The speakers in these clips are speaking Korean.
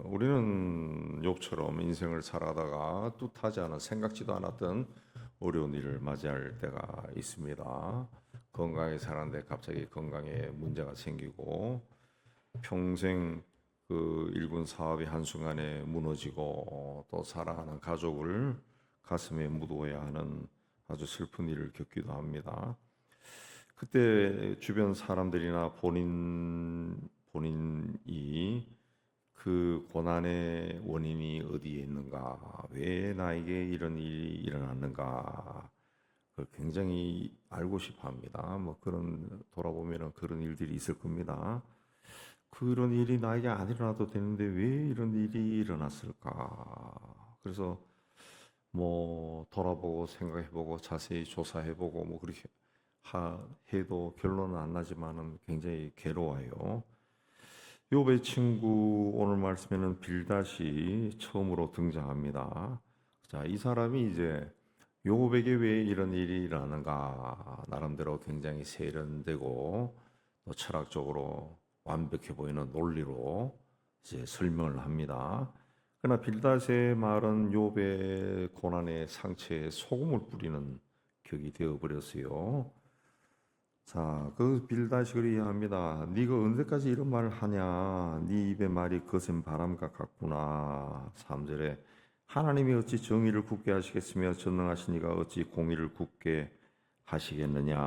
우리는 욥처럼 인생을 살아다가 뜻하지 않은 생각지도 않았던 어려운 일을 맞이할 때가 있습니다. 건강하게 살았는데 갑자기 건강에 문제가 생기고 평생 그 일군 사업이 한순간에 무너지고 또 사랑하는 가족을 가슴에 묻어야 하는 아주 슬픈 일을 겪기도 합니다. 그때 주변 사람들이나 본인이 그 고난의 원인이 어디에 있는가, 왜 나에게 이런 일이 일어났는가, 그걸 굉장히 알고 싶어 합니다. 뭐 돌아보면은 그런 일들이 있을 겁니다. 그런 일이 나에게 안 일어나도 되는데 왜 이런 일이 일어났을까? 그래서 뭐 돌아보고 생각해보고 자세히 조사해보고 뭐 그렇게 해도 결론은 안 나지만은 굉장히 괴로워요. 욥의 친구 오늘 말씀에는 빌닷이 처음으로 등장합니다. 자, 이 사람이 이제 욥에게 왜 이런 일이 일어나는가 나름대로 굉장히 세련되고 또 철학적으로 완벽해 보이는 논리로 이제 설명을 합니다. 그러나 빌닷의 말은 욥의 고난의 상처에 소금을 뿌리는 격이 되어 버렸어요. 자, 그 빌다시 그리합니다. 네가 언제까지 이런 말을 하냐? 네 입의 말이 거센 바람과 같구나. 3절에 하나님이 어찌 정의를 굳게 하시겠으며 전능하신 이가 어찌 공의를 굳게 하시겠느냐?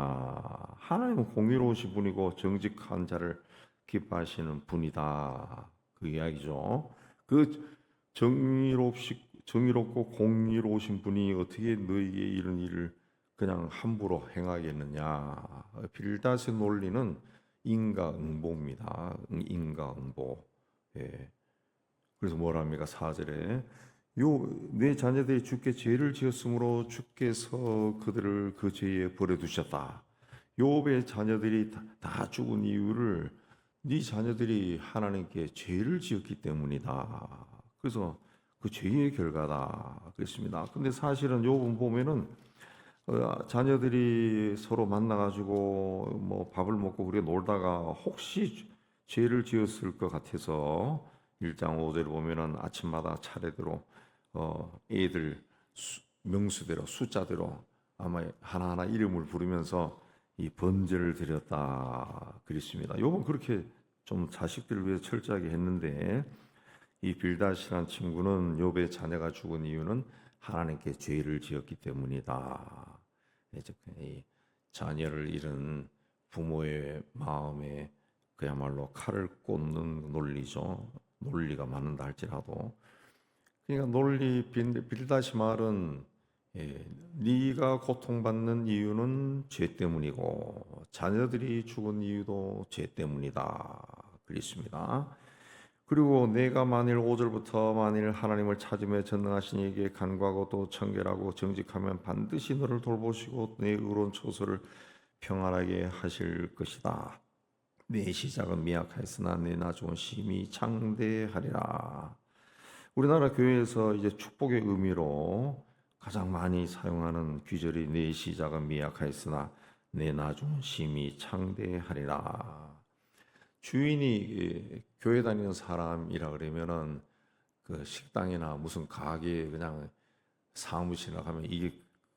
하나님은 공의로우신 분이고 정직한 자를 기뻐하시는 분이다. 그 이야기죠. 그 정의롭고 공의로우신 분이 어떻게 너에게 이런 일을 그냥 함부로 행하겠느냐. 빌닷의 논리는 인과응보입니다. 인과응보. 예. 그래서 뭐랍니까? 4절에 내 자녀들이 주께 죄를 지었으므로 주께서 그들을 그 죄에 버려두셨다. 욥의 자녀들이 다 죽은 이유를 네 자녀들이 하나님께 죄를 지었기 때문이다. 그래서 그 죄의 결과다. 그랬습니다. 근데 사실은 욥은 보면은 자녀들이 서로 만나가지고 뭐 밥을 먹고 그래 놀다가 혹시 죄를 지었을 것 같아서 1장 5절에 보면은 아침마다 차례대로 애들 명수대로 숫자대로 아마 하나하나 이름을 부르면서 이 번제를 드렸다 그랬습니다. 요번 그렇게 좀 자식들을 위해 철저하게 했는데 이 빌닷이라는 친구는 욥의 자녀가 죽은 이유는 하나님께 죄를 지었기 때문이다. 이 자녀를 잃은 부모의 마음에 그야말로 칼을 꽂는 논리죠. 논리가 맞는다 할지라도. 그러니까 빌다시 말은 네가 고통받는 이유는 죄 때문이고 자녀들이 죽은 이유도 죄 때문이다. 그랬습니다. 그리고 내가 만일 5절부터 만일 하나님을 찾으며 전능하신 이에게 간구하고 또 청결하고 정직하면 반드시 너를 돌보시고 내 의로운 처소를 평안하게 하실 것이다. 내 시작은 미약하였으나 내 나중은 심히 창대하리라. 우리나라 교회에서 이제 축복의 의미로 가장 많이 사용하는 귀절이 내 시작은 미약하였으나 내 나중은 심히 창대하리라. 주인이 교회 다니는 사람이라 그러면은 그 식당이나 무슨 가게 그냥 사무실이나 가면 이게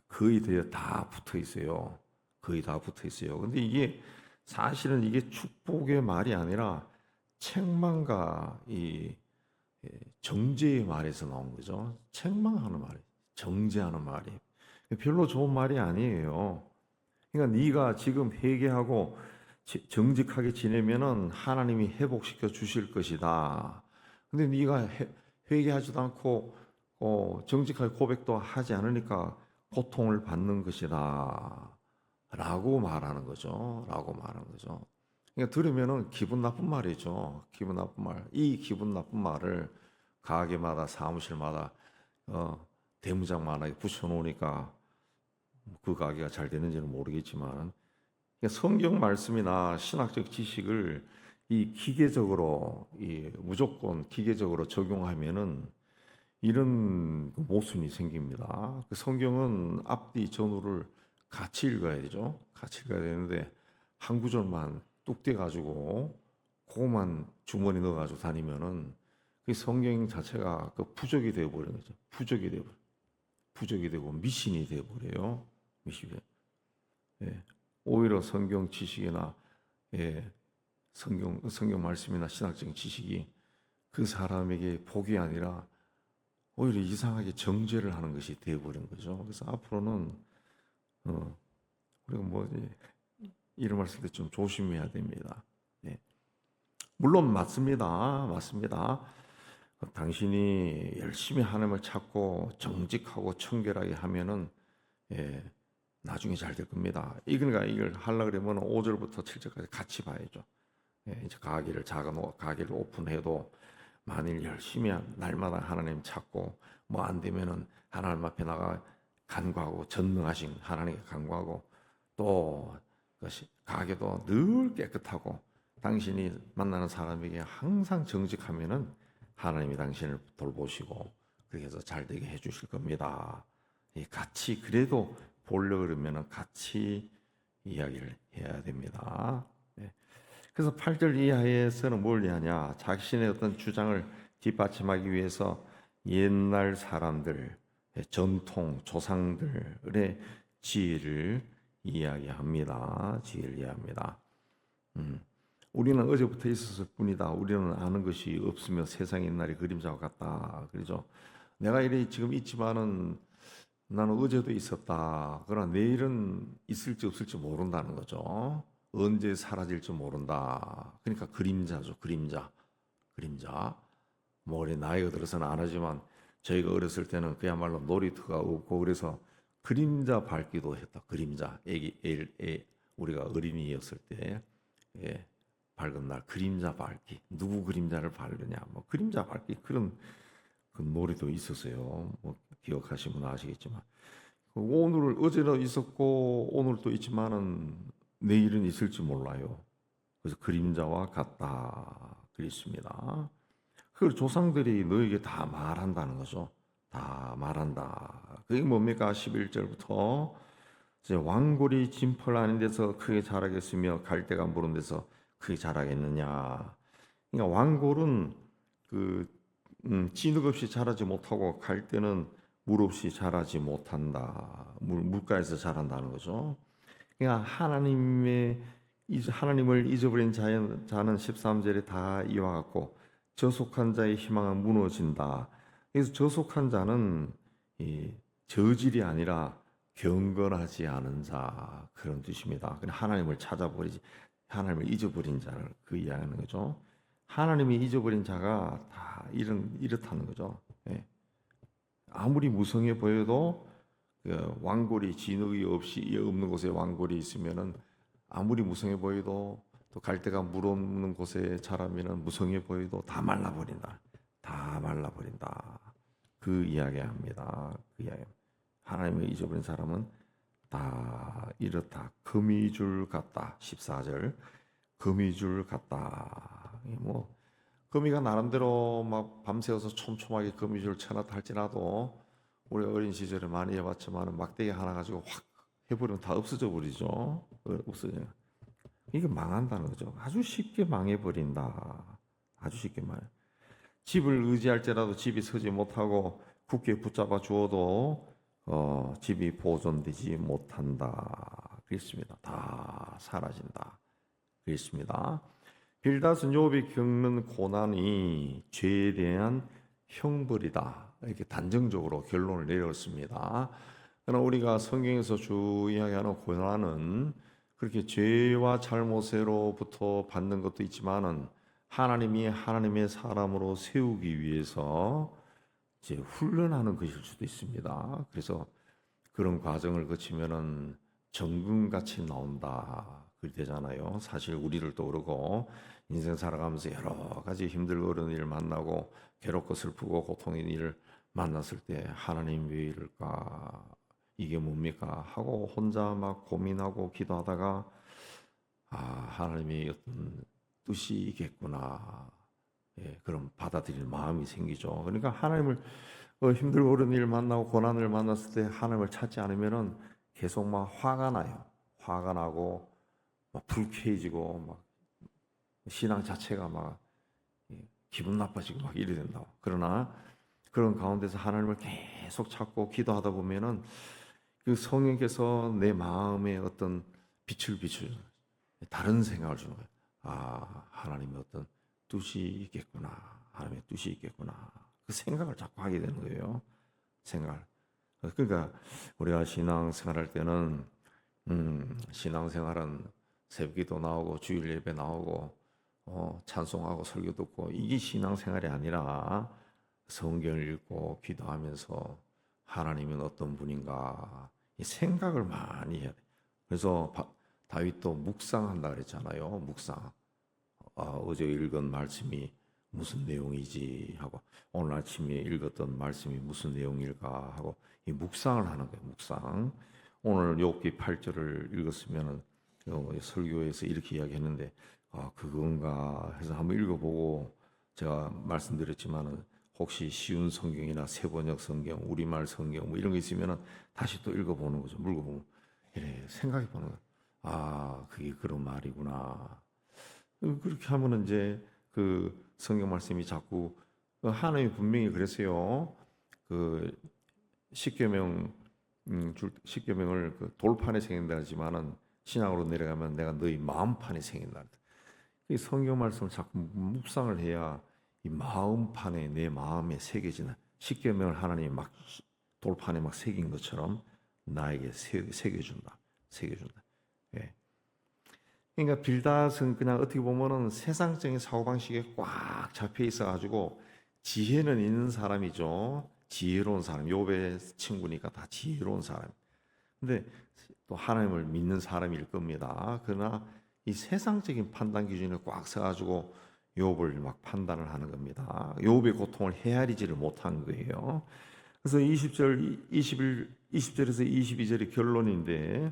거의 다 붙어 있어요. 거의 다 붙어 있어요. 근데 이게 사실은 이게 축복의 말이 아니라 책망과 이 정죄의 말에서 나온 거죠. 책망하는 말이, 정죄하는 말이 별로 좋은 말이 아니에요. 그러니까 네가 지금 회개하고 정직하게 지내면은 하나님이 회복시켜 주실 것이다. 근데 네가 회개하지도 않고 정직하게 고백도 하지 않으니까 고통을 받는 것이다. 라고 말하는 거죠. 라고 말하는 거죠. 그러니까 들으면은 기분 나쁜 말이죠. 기분 나쁜 말. 이 기분 나쁜 말을 가게마다 사무실마다 대문짝만하게 붙여놓으니까 그 가게가 잘 되는지는 모르겠지만 성경 말씀이나 신학적 지식을 이 기계적으로 무조건 기계적으로 적용하면은 이런 모순이 생깁니다. 그 성경은 앞뒤 전후를 같이 읽어야 되죠. 같이 읽어야 되는데 한 구절만 뚝 떼가지고 그것만 주머니 넣어가지고 다니면은 그 성경 자체가 그 부족이 되어 버리는 거죠. 부족이 되고 미신이 되어 버려요. 미신이. 예. 오히려 성경 지식이나 예, 성경 말씀이나 신학적인 지식이 그 사람에게 복이 아니라 오히려 이상하게 정죄를 하는 것이 되어버린 거죠. 그래서 앞으로는 우리가 뭐지 이런 말 쓸 때 좀 조심해야 됩니다. 예. 물론 맞습니다. 당신이 열심히 하나님을 찾고 정직하고 청결하게 하면은 예, 나중에 잘 될 겁니다. 그러니까 이걸 하려 그러면 5절부터 7절까지 같이 봐야죠. 예, 이제 작은 가게를 오픈해도 만일 열심히 날마다 하나님 찾고 뭐 안 되면은 하나님 앞에 나가 간구하고 전능하신 하나님께 간구하고 또 그것이 가게도 늘 깨끗하고 당신이 만나는 사람에게 항상 정직하면은 하나님이 당신을 돌보시고 그렇게 해서 잘 되게 해주실 겁니다. 같이 그래도 보려고 그러면은 같이 이야기를 해야 됩니다. 그래서 8절 이하에서는 뭘 하냐? 자신의 어떤 주장을 뒷받침하기 위해서 옛날 사람들, 전통, 조상들의 지혜를 이야기합니다. 우리는 어제부터 있었을 뿐이다. 우리는 아는 것이 없으며 세상의 옛날이 그림자와 같다. 그러죠. 내가 이래 지금 있지만은 나는 어제도 있었다. 그러나 내일은 있을지 없을지 모른다는 거죠. 언제 사라질지 모른다. 그러니까 그림자죠. 그림자. 뭐 우리 나이가 들어서는 안 하지만 저희가 어렸을 때는 그야말로 놀이터가 없고 그래서 그림자 밟기도 했다. 그림자. 우리가 어린이였을 때 예, 밝은 날 그림자 밟기. 누구 그림자를 밟느냐. 뭐 그림자 밟기 그런 그 놀이도 있었어요. 뭐 기억하시면 아시겠지만 오늘 어제는 있었고 오늘 또 있지만은 내일은 있을지 몰라요. 그래서 그림자와 같다 그랬습니다. 그 조상들이 너에게 다 말한다는 거죠. 다 말한다. 그게 뭡니까? 11절부터 이제 왕골이 진펄 아닌 데서 크게 자라겠으며 갈대가 무른 데서 크게 자라겠느냐. 그러니까 왕골은 진흙 없이 자라지 못하고 갈대는 물 없이 자라지 못한다. 물가에서 자란다는 거죠. 그러니까 하나님을 잊어버린 자는 13절에 다 이와 같고 저속한 자의 희망은 무너진다. 그래서 저속한 자는 저질이 아니라 경건하지 않은 자 그런 뜻입니다. 하나님을 하나님을 잊어버린 자를 그 이야기하는 거죠. 하나님이 잊어버린 자가 다 이렇다는 거죠. 예. 아무리 무성해 보여도 왕골이 진흙이 없는 곳에 왕골이 있으면은 아무리 무성해 보여도 또 갈대가 물 없는 곳에 자라면은 무성해 보여도 다 말라버린다. 그 이야기합니다. 그 이야기. 하나님을 잊어버린 사람은 다 이렇다. 거미줄 같다. 14절. 거미줄 같다. 뭐 거미가 나름대로 막 밤새워서 촘촘하게 거미줄 쳐놨다 할지라도 우리 어린 시절에 많이 해봤지만 막대기 하나 가지고 확 해버리면 다 없어져 버리죠. 없어져. 이게 망한다는 거죠. 아주 쉽게 망해버린다. 아주 쉽게 망해. 집을 의지할지라도 집이 서지 못하고 굳게 붙잡아 주어도 집이 보존되지 못한다. 그랬습니다. 다 사라진다. 그랬습니다. 빌닷은 욥이 겪는 고난이 죄에 대한 형벌이다. 이렇게 단정적으로 결론을 내렸습니다. 그러나 우리가 성경에서 이야기하는 고난은 그렇게 죄와 잘못으로부터 받는 것도 있지만은 하나님이 하나님의 사람으로 세우기 위해서 이제 훈련하는 것일 수도 있습니다. 그래서 그런 과정을 거치면은 정금같이 나온다. 그렇게 되잖아요. 사실 우리들도 그러고 인생 살아가면서 여러 가지 힘들고 어려운 일을 만나고 괴롭고 슬프고 고통의 일을 만났을 때 하나님 왜 이럴까? 이게 뭡니까? 하고 혼자 막 고민하고 기도하다가 하나님의 어떤 뜻이겠구나. 예, 그럼 받아들일 마음이 생기죠. 그러니까 하나님을 힘들고 어려운 일을 만나고 고난을 만났을 때 하나님을 찾지 않으면은 계속 막 화가 나요. 화가 나고 막 불쾌해지고 막 신앙 자체가 막 기분 나빠지고 막 이래 된다. 그러나 그런 가운데서 하나님을 계속 찾고 기도하다 보면은 그 성령께서 내 마음에 어떤 빛을 비추는 다른 생각을 주는 거예요. 아, 하나님의 어떤 뜻이 있겠구나. 하나님의 뜻이 있겠구나. 그 생각을 자꾸 하게 되는 거예요. 생각. 그러니까 우리가 신앙생활할 때는 신앙생활은 새벽기도 나오고 주일 예배 나오고 찬송하고 설교 듣고 이게 신앙생활이 아니라 성경을 읽고 기도하면서 하나님은 어떤 분인가 이 생각을 많이 해야 돼. 그래서 다윗도 묵상한다 그랬잖아요. 묵상. 어제 읽은 말씀이 무슨 내용이지 하고 오늘 아침에 읽었던 말씀이 무슨 내용일까 하고 이 묵상을 하는 거예요. 묵상. 오늘 욥기 8절을 읽었으면 설교에서 이렇게 이야기했는데 그건가 해서 한번 읽어보고 제가 말씀드렸지만은 혹시 쉬운 성경이나 세번역 성경, 우리말 성경 뭐 이런 거 있으면은 다시 또 읽어보는 거죠. 물어보면 이래 생각해 보는 거예요. 아, 그게 그런 말이구나. 그렇게 하면은 이제 그 성경 말씀이 자꾸 하나님이 분명히 그랬어요. 그 십계명 십계명을 그 돌판에 새긴다 하지만은 신앙으로 내려가면 내가 너희 마음판에 새긴다. 이 성경 말씀을 자꾸 묵상을 해야 이 마음판에 내 마음에 새겨지는 십계명을 하나님이 막 돌판에 막 새긴 것처럼 나에게 새겨준다. 새겨준다. 예. 그러니까 빌닷은 그냥 어떻게 보면은 세상적인 사고방식에 꽉 잡혀 있어가지고 지혜는 있는 사람이죠. 지혜로운 사람. 욥의 친구니까 다 지혜로운 사람. 근데 또 하나님을 믿는 사람일 겁니다. 그러나 이 세상적인 판단 기준에 꽉 서가지고 욥을 막 판단을 하는 겁니다. 욥의 고통을 헤아리지를 못한 거예요. 그래서 20절에서 22절의 결론인데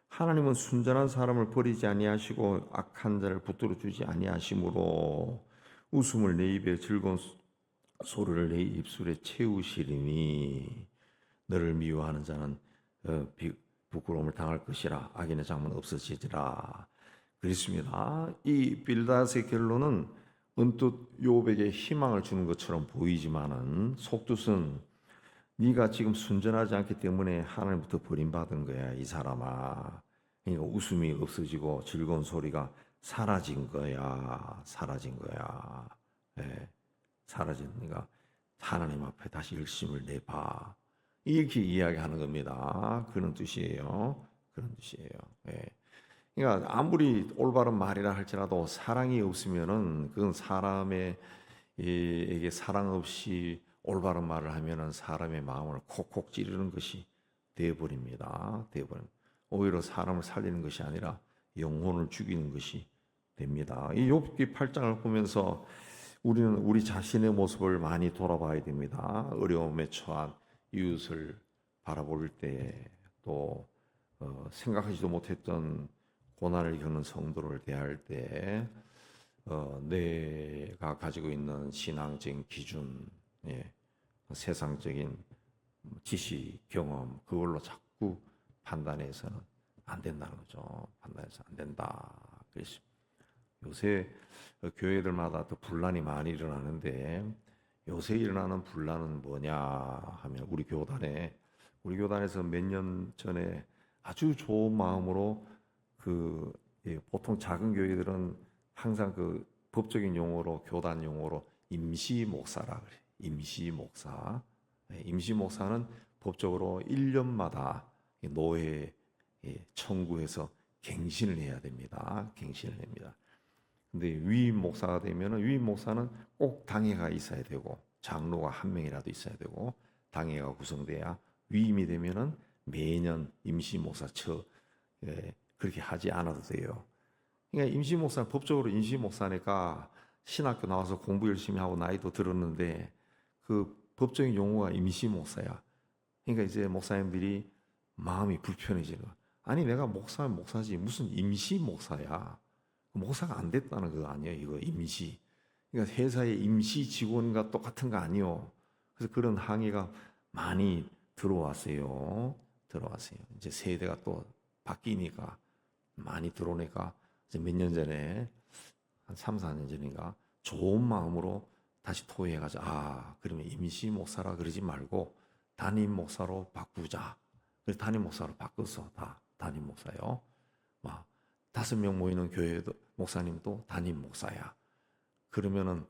하나님은 순전한 사람을 버리지 아니하시고 악한 자를 붙들어 주지 아니하심으로 웃음을 내 입에 즐거운 소리를 내 입술에 채우시리니 너를 미워하는 자는 부끄러움을 당할 것이라 악인의 장은 없어지리라. 그렇습니다. 이 빌닷의 결론은 언뜻 욥에게 희망을 주는 것처럼 보이지만은 속뜻은 네가 지금 순전하지 않기 때문에 하나님부터 버림받은 거야, 이 사람아. 그러니까 웃음이 없어지고 즐거운 소리가 사라진 거야. 사라진 거야. 예, 사라지니까 하나님 앞에 다시 열심을 내봐. 이렇게 이야기하는 겁니다. 그런 뜻이에요. 그런 뜻이에요. 예. 그러니까 아무리 올바른 말이라 할지라도 사랑이 없으면은 그건 사람에게 사랑 없이 올바른 말을 하면은 사람의 마음을 콕콕 찌르는 것이 되어버립니다. 되어버립니다. 오히려 사람을 살리는 것이 아니라 영혼을 죽이는 것이 됩니다. 이 욥기 8장을 보면서 우리는 우리 자신의 모습을 많이 돌아봐야 됩니다. 어려움에 처한 이웃을 바라볼 때 또 생각하지도 못했던 고난을 겪는 성도를 대할 때 내가 가지고 있는 신앙적인 기준, 예, 세상적인 지식, 경험 그걸로 자꾸 판단해서는 안 된다는 거죠. 판단해서 안 된다. 그래서 요새 교회들마다 또 분란이 많이 일어나는데 요새 일어나는 분란은 뭐냐 하면 우리 교단에서 몇 년 전에 아주 좋은 마음으로 보통 작은 교회들은 항상 그 법적인 용어로 교단 용어로 임시 목사라 그래. 임시 목사. 임시 목사는 법적으로 1년마다 노회에 청구해서 갱신을 해야 됩니다. 갱신을 합니다. 근데 위임 목사가 되면은 위임 목사는 꼭 당회가 있어야 되고 장로가 한 명이라도 있어야 되고 당회가 구성돼야 위임이 되면은 매년 임시 목사 그렇게 하지 않아도 돼요. 그러니까 임시 목사는 법적으로 임시 목사니까 신학교 나와서 공부 열심히 하고 나이도 들었는데 그 법적인 용어가 임시 목사야. 그러니까 이제 목사님들이 마음이 불편해지는 거야. 아니 내가 목사면 목사지 무슨 임시 목사야. 목사가 안 됐다는 거 아니에요. 이거 임시. 그러니까 회사의 임시 직원과 똑같은 거 아니요. 그래서 그런 항의가 많이 들어왔어요. 이제 세대가 또 바뀌니까 많이 들어오니까 이제 몇 년 전에 한 3, 4년 전인가 좋은 마음으로 다시 토의해가지고 그러면 임시 목사라 그러지 말고 담임 목사로 바꾸자. 그래서 담임 목사로 바꿔서 다 담임 목사요. 막 5명 모이는 교회도 목사님도 담임 목사야. 그러면은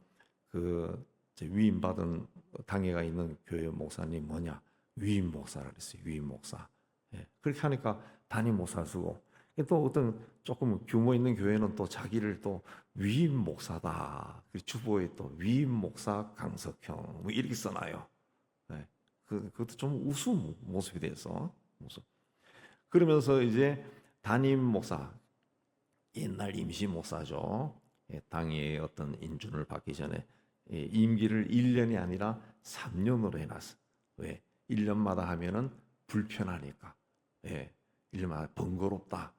그 위임받은 당회가 있는 교회 목사님 뭐냐? 위임 목사라 그랬어요. 위임 목사. 예. 그렇게 하니까 담임 목사 쓰고 또 어떤 조금 규모 있는 교회는 또 자기를 또 위임 목사다. 주보에 또 위임 목사 강석형 뭐 이렇게 써놔요. 예. 그것도 좀 우스운 모습이 돼서 모습. 그러면서 이제 담임 목사 옛날 임시 목사죠. 예, 당의 어떤 인준을 받기 전에 임기를 1년이 아니라 3년으로 해놨어. 왜? 1년마다 하면은 불편하니까. 예, 1년마다 번거롭다.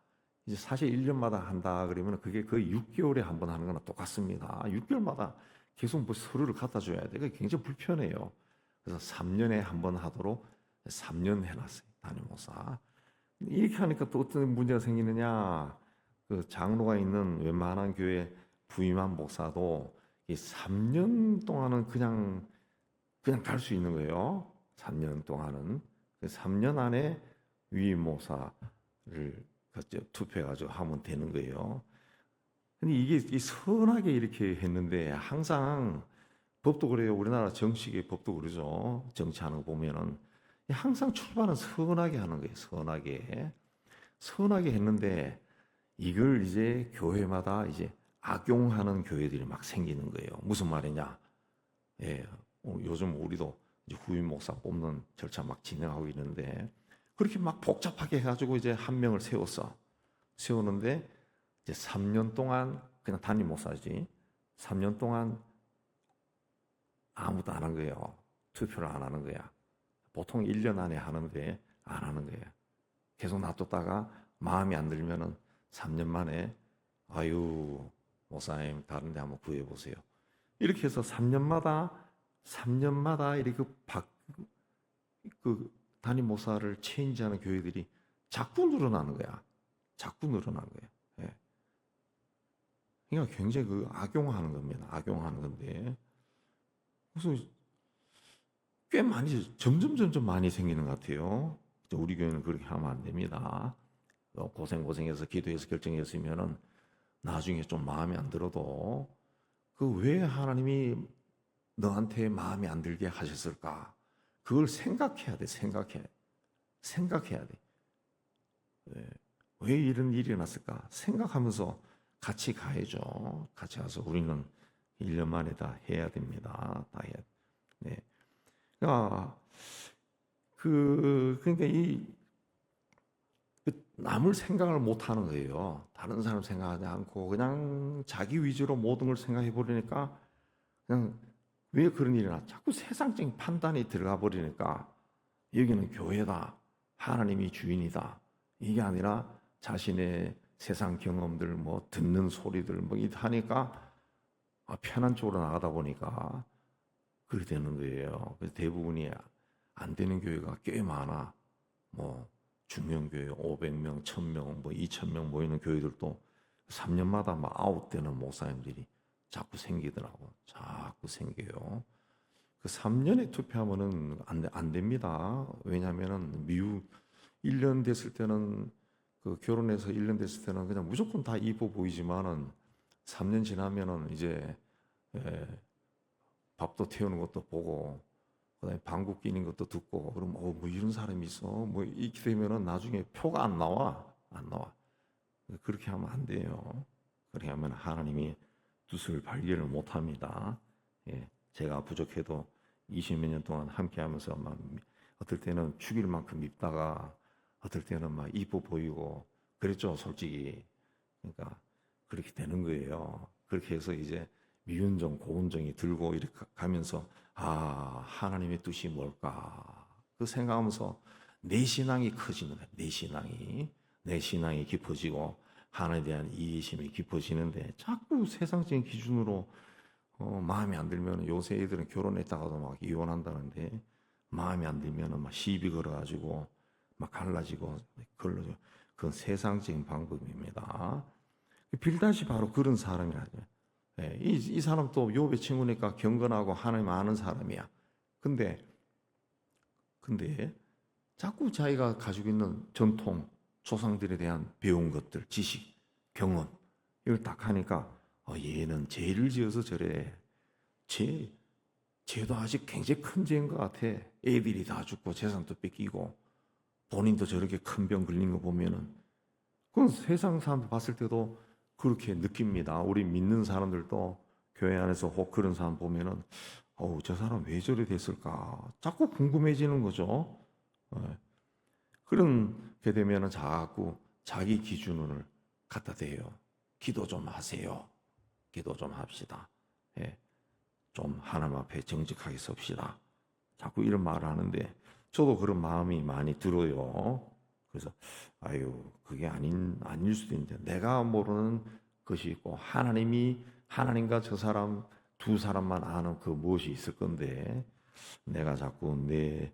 이제 사실 1년마다 한다 그러면 그게 거의 6개월에 한 번 하는 거나 똑같습니다. 6개월마다 계속 뭐 서류를 갖다 줘야 돼. 그게 굉장히 불편해요. 그래서 3년에 한 번 하도록 3년 해놨어요. 담임 목사. 이렇게 하니까 또 어떤 문제가 생기느냐. 그 장로가 있는 웬만한 교회 부임한 목사도 이 3년 동안은 그냥 갈 수 있는 거예요. 3년 동안은. 그 3년 안에 위임 목사를 투표해가지고 하면 되는 거예요. 근데 이게 선하게 이렇게 했는데 항상 법도 그래요. 우리나라 정식의 법도 그러죠. 정치하는 거 보면은 항상 출발은 선하게 하는 거예요. 선하게 했는데 이걸 이제 교회마다 이제 악용하는 교회들이 막 생기는 거예요. 무슨 말이냐? 예, 요즘 우리도 이제 후임 목사 뽑는 절차 막 진행하고 있는데 그렇게 막 복잡하게 해가지고 이제 한 명을 세우는데 이제 3년 동안 그냥 담임 목사지 3년 동안 아무도 안 한 거예요. 투표를 안 하는 거야. 보통 1년 안에 하는데 안 하는 거야. 계속 놔뒀다가 마음이 안 들면은 3년 만에 아유 목사님 다른 데 한번 구해 보세요. 이렇게 해서 3년마다 이렇게 그 담임 목사를 체인지하는 교회들이 자꾸 늘어나는 거야. 예. 그러니까 굉장히 그 악용하는 겁니다. 악용하는 건데. 그래서 꽤 많이 점점 많이 생기는 것 같아요. 우리 교회는 그렇게 하면 안 됩니다. 고생해서 기도해서 결정했으면은 나중에 좀 마음에 안 들어도 그 왜 하나님이 너한테 마음에 안 들게 하셨을까? 그걸 생각해야 돼. 생각해야 돼. 왜 이런 일이 일어났을까? 생각하면서 같이 가야죠. 같이 가서 우리는 1년 만에 다 해야 됩니다. 다 해야 돼. 네. 그러니까 남을 생각을 못 하는 거예요. 다른 사람 생각하지 않고 그냥 자기 위주로 모든 걸 생각해 버리니까 그냥 왜 그런 일이 나? 자꾸 세상적인 판단이 들어가 버리니까 여기는 교회다. 하나님이 주인이다. 이게 아니라 자신의 세상 경험들 뭐 듣는 소리들 뭐 이렇게 하니까 편한 쪽으로 나가다 보니까 그렇게 되는 거예요. 그래서 대부분이 안 되는 교회가 꽤 많아. 뭐 중형교회 500명, 1000명, 뭐 2000명 모이는 교회들도 3년마다 막 아웃되는 목사님들이 자꾸 생기더라고. 자꾸 생겨요. 그 3년에 투표하면은 안 됩니다. 왜냐하면은 미국 1년 됐을 때는 그 결혼해서 1년 됐을 때는 그냥 무조건 다 이뻐 보이지만은 3년 지나면은 이제 밥도 태우는 것도 보고 그다음에 방귀 끼는 것도 듣고 그럼 뭐 이런 사람이 있어 뭐 이렇게 되면은 나중에 표가 안 나와. 그렇게 하면 안 돼요. 그렇게 하면 하나님이 뜻을 발견을 못 합니다. 예, 제가 부족해도 20몇 년 동안 함께 하면서 막 어떨 때는 죽일 만큼 밉다가 어떨 때는 막 이뻐 보이고 그랬죠, 솔직히. 그러니까 그렇게 되는 거예요. 그렇게 해서 이제 미운정, 고운정이 들고 이렇게 가면서 하나님의 뜻이 뭘까? 그 생각하면서 내 신앙이 커지는 거예요. 내 신앙이 깊어지고 하나님에 대한 이해심이 깊어지는데 자꾸 세상적인 기준으로 마음에 안 들면 요새 애들은 결혼했다가도 막 이혼한다는데 마음에 안 들면 막 시비 걸어가지고 막 갈라지고 그건 세상적인 방법입니다. 빌닷이 바로 그런 사람이라죠. 예, 이 사람 또 욥의 친구니까 경건하고 하나님 아는 사람이야. 근데 자꾸 자기가 가지고 있는 전통, 조상들에 대한 배운 것들, 지식, 경험 이걸 딱 하니까 얘는 죄를 지어서 저래. 죄도 아직 굉장히 큰 죄인 것 같아. 애들이 다 죽고 재산도 뺏기고 본인도 저렇게 큰 병 걸린 거 보면은 그건 세상 사람 봤을 때도 그렇게 느낍니다. 우리 믿는 사람들도 교회 안에서 혹 그런 사람 보면은 저 사람 왜 저래 됐을까? 자꾸 궁금해지는 거죠. 그렇게 되면은 자꾸 자기 기준을 갖다 대요. 기도 좀 하세요. 기도 좀 합시다. 좀 하나님 앞에 정직하게 섭시다. 자꾸 이런 말을 하는데 저도 그런 마음이 많이 들어요. 그래서 그게 아닐 수도 있는데 내가 모르는 것이 있고 하나님과 저 사람 두 사람만 아는 그 무엇이 있을 건데 내가 자꾸 내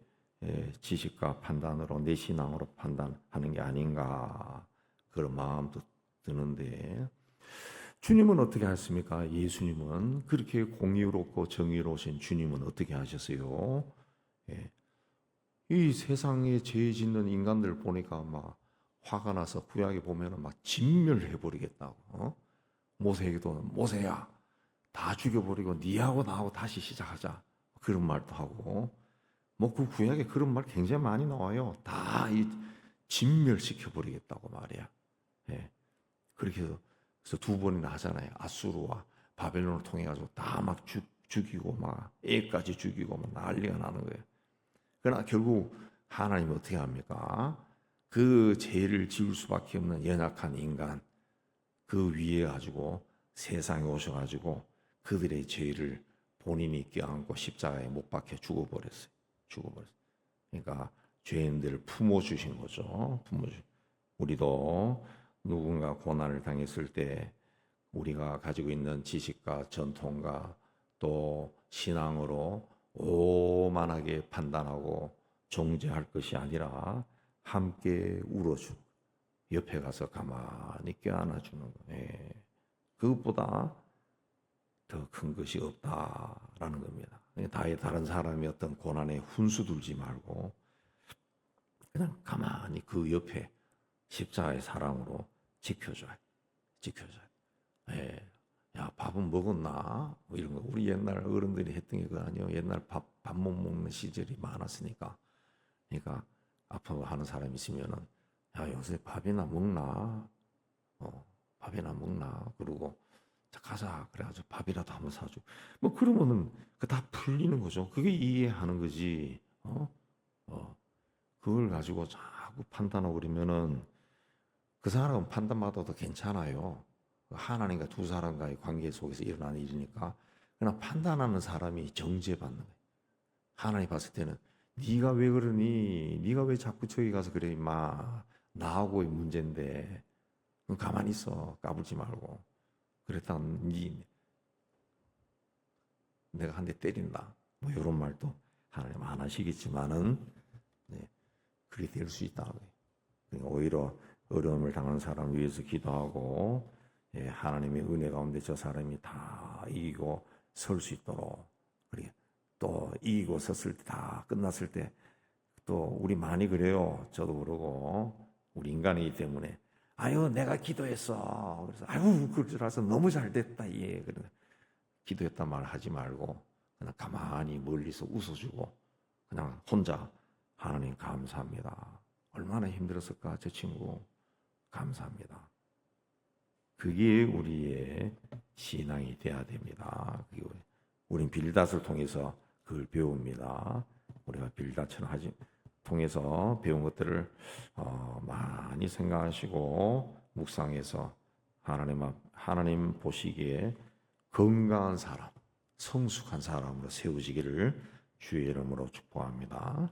지식과 판단으로 내 신앙으로 판단하는 게 아닌가 그런 마음도 드는데 주님은 어떻게 하셨습니까? 예수님은 그렇게 공의롭고 정의로우신 주님은 어떻게 하셨어요? 이 세상에 죄 짓는 인간들 보니까 막 화가 나서 구약에 보면은 막 진멸해 버리겠다고. 모세에게도 모세야 다 죽여버리고 니하고 나하고 다시 시작하자 그런 말도 하고 뭐 그 구약에 그런 말 굉장히 많이 나와요. 다 이 진멸시켜 버리겠다고 말이야. 그렇게 해서 두 번이나 하잖아요. 아수르와 바벨론을 통해 가지고 다 막 죽이고 막 애까지 죽이고 막 난리가 나는 거예요. 그러나 결국 하나님이 어떻게 합니까? 그 죄를 지을 수밖에 없는 연약한 인간 그 위에 가지고 세상에 오셔가지고 그들의 죄를 본인이 껴안고 십자가에 못 박혀 죽어버렸어요. 그러니까 죄인들을 품어주신 거죠. 우리도 누군가 고난을 당했을 때 우리가 가지고 있는 지식과 전통과 또 신앙으로 오만하게 판단하고 정죄할 것이 아니라 함께 울어주고 옆에 가서 가만히 껴안아주는 거예요. 그것보다 더 큰 것이 없다라는 겁니다. 다른 사람이 어떤 고난에 훈수 둘지 말고 그냥 가만히 그 옆에 십자가의 사랑으로 지켜줘야. 야, 밥은 먹었나? 뭐 이런 거. 우리 옛날 어른들이 했던 게 그거 아니에요. 옛날 밥 못 먹는 시절이 많았으니까. 그러니까 아파하는 사람이 있으면은 야, 요새 밥이나 먹나? 밥이나 먹나? 그러고 자, 가자. 그래가지고 밥이라도 한번 사줘. 뭐 그러면은 그 다 풀리는 거죠. 그게 이해하는 거지. 그걸 가지고 자꾸 판단하고 그러면은 그 사람은 판단받아도 괜찮아요. 하나님과 두 사람과의 관계 속에서 일어나는 일이니까. 그러나 판단하는 사람이 정죄받는 거예요. 하나님 봤을 때는 네가 왜 그러니? 네가 왜 자꾸 저기 가서 그래 임마. 나하고의 문제인데 가만히 있어. 까불지 말고. 그랬다가 내가 한 대 때린다. 뭐 이런 말도 하나님 안 하시겠지만은 그렇게 될 수 있다. 그러니까 오히려 어려움을 당하는 사람을 위해서 기도하고 하나님의 은혜 가운데 저 사람이 다 이기고 설 수 있도록 그리고 또 이기고 섰을 때 다 끝났을 때 또 우리 많이 그래요. 저도 그러고 우리 인간이기 때문에 내가 기도했어. 그래서 그럴 줄 알아서 너무 잘 됐다. 그래 기도했단 말 하지 말고 그냥 가만히 멀리서 웃어주고 그냥 혼자 하나님 감사합니다. 얼마나 힘들었을까 저 친구 감사합니다. 그게 우리의 신앙이 돼야 됩니다. 우린 빌닷을 통해서 그걸 배웁니다. 우리가 빌닷처럼 통해서 배운 것들을 많이 생각하시고 묵상해서 하나님 보시기에 건강한 사람, 성숙한 사람으로 세우시기를 주의 이름으로 축복합니다.